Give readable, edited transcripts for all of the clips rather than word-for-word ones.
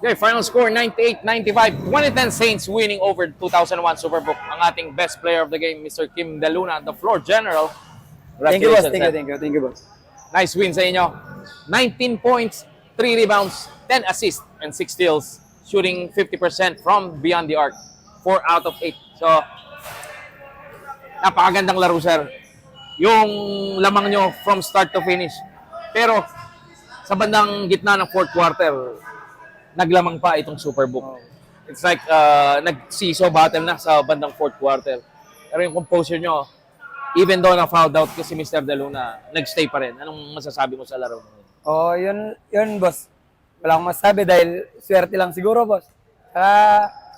Okay, final score 98-95. 2010 Saints winning over 2001 Superbook. Ang ating best player of the game, Mr. Kim Deluna, the floor general. Thank you, boss. Congratulations, Thank you, boss. Nice win sa inyo. 19 points, 3 rebounds, 10 assists, and 6 steals. Shooting 50% from beyond the arc. 4 out of 8. So, napakagandang laro, sir. Yung lamang nyo from start to finish. Pero, sa bandang gitna ng fourth quarter, naglamang pa itong Superbook. It's like, nag-seesaw battle na sa bandang fourth quarter. Pero yung composure nyo, even though na-fouled out kasi Mr. Deluna, nag-stay pa rin. Anong masasabi mo sa laro? Oh, yun, boss. Wala akong masasabi dahil swerte lang siguro, boss.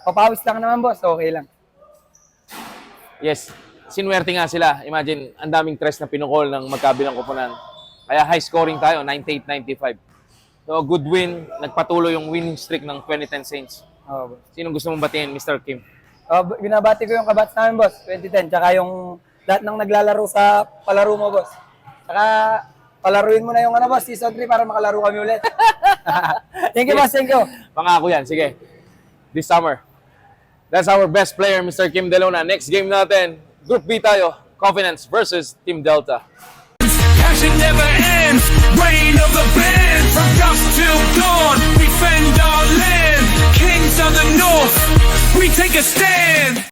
Papawis lang naman, boss. Okay lang. Yes, sinwerte nga sila. Imagine, ang daming tres na pinukol ng magkabilang koponan. Kaya high scoring tayo, 98-95. So, good win. Nagpatuloy yung winning streak ng 2010 Saints. Oh, boss. Sinong gusto mong batiin, Mr. Kim? Binabati ko yung kabats namin, boss. 2010. Tsaka yung lahat ng naglalaro sa palaro mo, boss. Tsaka palaruin mo na yung boss, season 3 para makalaro kami ulit. Thank you, boss. Thank you. Pangako yan. Sige. This summer. That's our best player, Mr. Kim Deluna. Next game natin, Group B tayo. Covenants versus Team Delta. Passion never ends. Reign of the band. From dusk till dawn. Defend our land. Kings of the north. We take a stand.